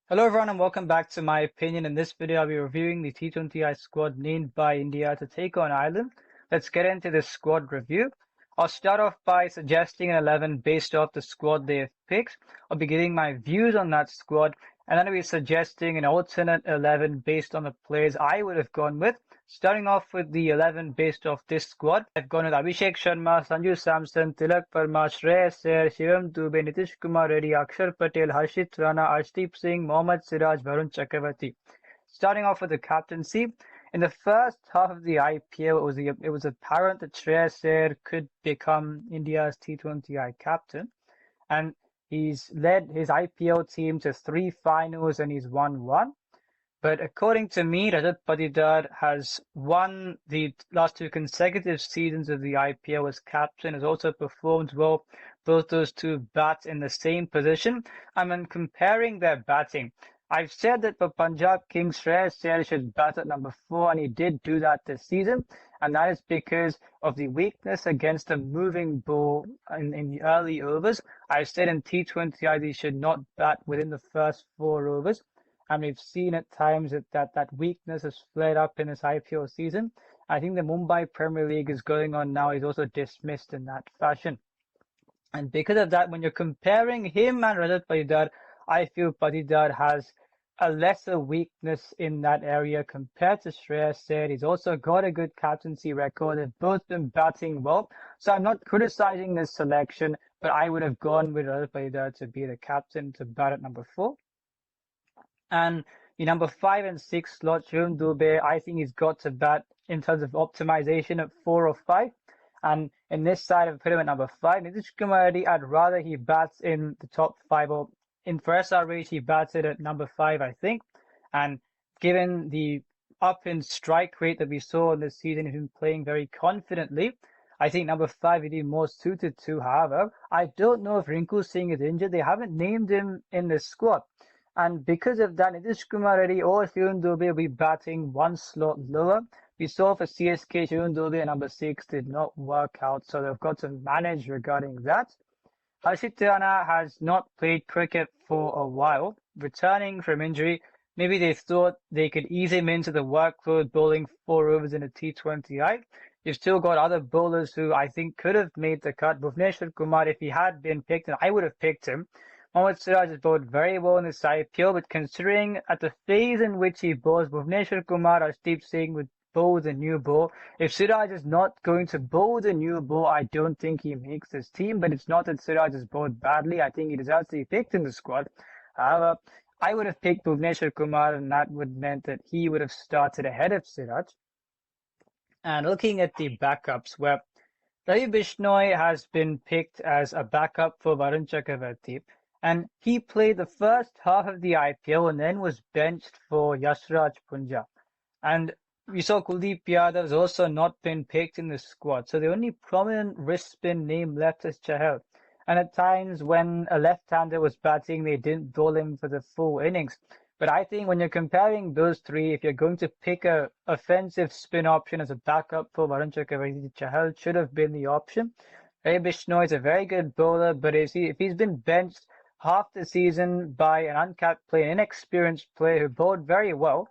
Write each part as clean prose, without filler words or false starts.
Hello everyone and welcome back to my opinion. In this video, I'll be reviewing the T20I squad named by India to take on Ireland. Let's get into this squad review. I'll start off by suggesting an 11 based off the squad they have picked. I'll be giving my views on that squad, and then I'll be suggesting an alternate 11 based on the players I would have gone with. Starting off with the 11 based off this squad, I've gone with Abhishek Sharma, Sanju Samson, Tilak Parma, Shreyas Iyer, Shivam Dube, Nitish Kumar Reddy, Akshar Patel, Harshit Rana, Arshdeep Singh, Mohammad Siraj, Varun Chakravarti. Starting off with the captaincy, in the first half of the IPL, it was apparent that Shreyas Iyer could become India's T20I captain, and he's led his IPL team to 3 finals and he's won one. But according to me, Rajat Patidar has won the last 2 consecutive seasons of the IPL as captain, has also performed well. Both those two bat in the same position. And when comparing their batting, I've said that for Punjab Kings, Shreyas Iyer should bat at number 4, and he did do that this season. And that is because of the weakness against the moving ball in the early overs. I've said in T20I he should not bat within the first 4 overs. And we've seen at times that weakness has flared up in this IPL season. I think the Mumbai Premier League is going on now. He's also dismissed in that fashion. And because of that, when you're comparing him and Rajat Patidar, I feel Patidar has a lesser weakness in that area compared to Shreyas Iyer. He's also got a good captaincy record. They've both been batting well. So I'm not criticizing this selection, but I would have gone with Rajat Patidar to be the captain to bat at number 4. And the number 5 and 6 slot, Shivam Dube, I think he's got to bat in terms of optimization at 4 or 5. And in this side, I've put him at number 5. Nitish Kumar Reddy, I'd rather he bats in the top 5, or in for SRH, he batted at number 5, I think. And given the up in strike rate that we saw in this season, he's been playing very confidently. I think number 5 would be more suited to. However, I don't know if Rinku Singh is injured. They haven't named him in the squad. And because of that, Nitish Kumar Reddy or Shivam Dube will be batting one slot lower. We saw for CSK, Shivam Dube at number 6 did not work out, so they've got to manage regarding that. Harshit Rana has not played cricket for a while, returning from injury. Maybe they thought they could ease him into the workload, bowling 4 overs in a T20I. You've still got other bowlers who I think could have made the cut. Bhuvneshwar Kumar, if he had been picked, and I would have picked him. Mohammad Siraj has bowled very well in this IPL, but considering at the phase in which he bowls, Bhuvneshwar Kumar, Arshdeep Singh would bowl the new ball. If Siraj is not going to bowl the new ball, I don't think he makes this team, but it's not that Siraj has bowled badly. I think he deserves to be picked in the squad. However, I would have picked Bhuvneshwar Kumar, and that would meant that he would have started ahead of Siraj. And looking at the backups, where Ravi Bishnoi has been picked as a backup for Varun Chakravarti. And he played the first half of the IPL and then was benched for Yashraj Punja. And we saw Kuldeep Yadav has also not been picked in the squad. So the only prominent wrist spin name left is Chahal. And at times when a left-hander was batting, they didn't bowl him for the full innings. But I think when you're comparing those three, if you're going to pick a offensive spin option as a backup for Varun Chakravarti, Chahal should have been the option. Ravi Bishnoi is a very good bowler, but if he's been benched half the season by an uncapped player, an inexperienced player who bowled very well,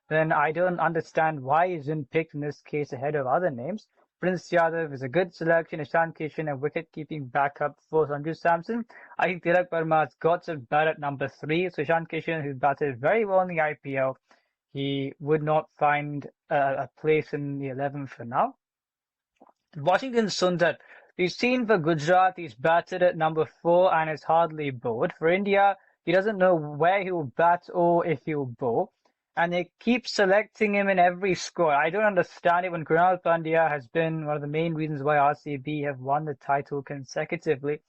then I don't understand why he's been picked in this case ahead of other names. Prince Yadav is a good selection. Ishan Kishan, a wicket-keeping backup for Sanju Samson. I think Tilak Verma has got to bat at number 3. So Ishan Kishan, who batted very well in the IPL, he would not find a place in the 11 for now. Washington Sundar, we've seen for Gujarat, he's batted at number 4 and is hardly bowled. For India, he doesn't know where he will bat or if he will bowl. And they keep selecting him in every squad. I don't understand it when Krunal Pandya has been one of the main reasons why RCB have won the title consecutively.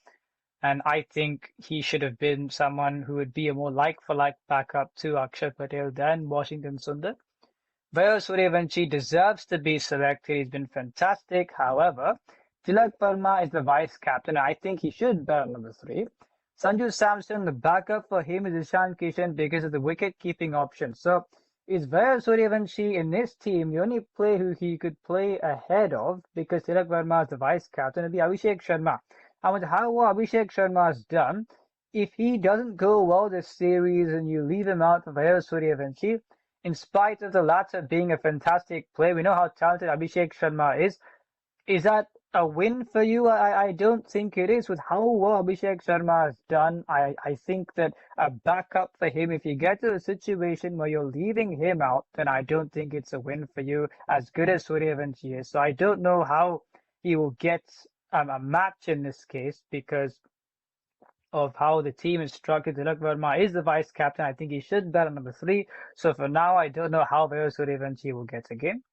And I think he should have been someone who would be a more like-for-like backup to Akshar Patel than Washington Sundar. Vaibhav Suryavanshi deserves to be selected. He's been fantastic. However, Tilak Verma is the vice captain. I think he should bat number 3. Sanju Samson, the backup for him is Ishan Kishan because of the wicket-keeping option. So, is Vaibhav Suryavanshi in this team the only player who he could play ahead of because Tilak Verma is the vice captain? It'll be Abhishek Sharma. And with how well Abhishek Sharma has done, if he doesn't go well this series and you leave him out for Suryavanshi, in spite of the latter being a fantastic player, we know how talented Abhishek Sharma is that a win for you? I don't think it is. With how well Abhishek Sharma has done, I think that a backup for him, if you get to a situation where you're leaving him out, then I don't think it's a win for you, as good as Suryavanshi is. So I don't know how he will get a match in this case because of how the team is structured. Tilak Verma is the vice captain. I think he should bat at number 3. So for now, I don't know how Suryavanshi will get a game.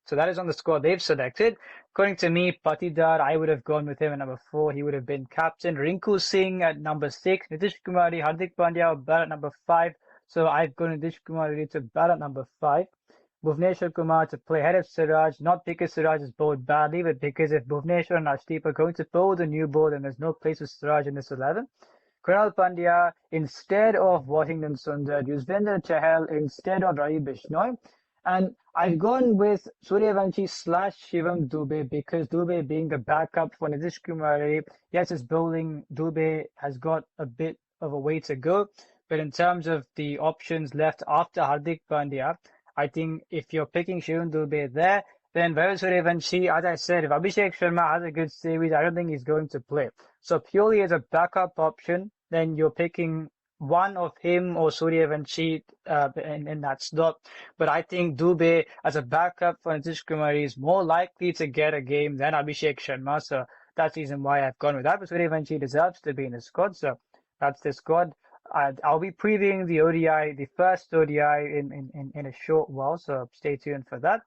So that is on the squad they've selected. According to me, Patidar, I would have gone with him at number 4. He would have been captain. Rinku Singh at number 6. Nitish Kumari, Hardik Pandya will bat at number 5. So I've gone Nitish Kumari to bat at number 5. Bhuvneshwar Kumar to play ahead of Siraj, not because Siraj has bowled badly, but because if Bhuvneshwar and Ashdeep are going to bowl the new ball, then there's no place for Siraj in this 11. Kunal Pandya instead of Washington Sundar, Yuzvendra Chahal instead of Ravi Bishnoi. And I've gone with Suryavanshi slash Shivam Dubey because Dubey being the backup for Nitish Kumar. Yes, his bowling, Dubey has got a bit of a way to go. But in terms of the options left after Hardik Pandya, I think if you're picking Shivam Dubey there, then Suryavanshi, as I said, if Abhishek Sharma has a good series, I don't think he's going to play. So purely as a backup option, then you're picking one of him or Suryavanshi in that slot. But I think Dubey as a backup for Nitish Kumar is more likely to get a game than Abhishek Sharma. So that's the reason why I've gone with that. But Suryavanshi deserves to be in the squad. So that's the squad. I'll be previewing the ODI, the first ODI in a short while. So stay tuned for that.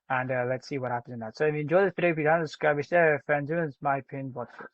And let's see what happens in that. So if you enjoyed this video, if you haven't subscribed, share with your friends. This is my opinion. Watch this.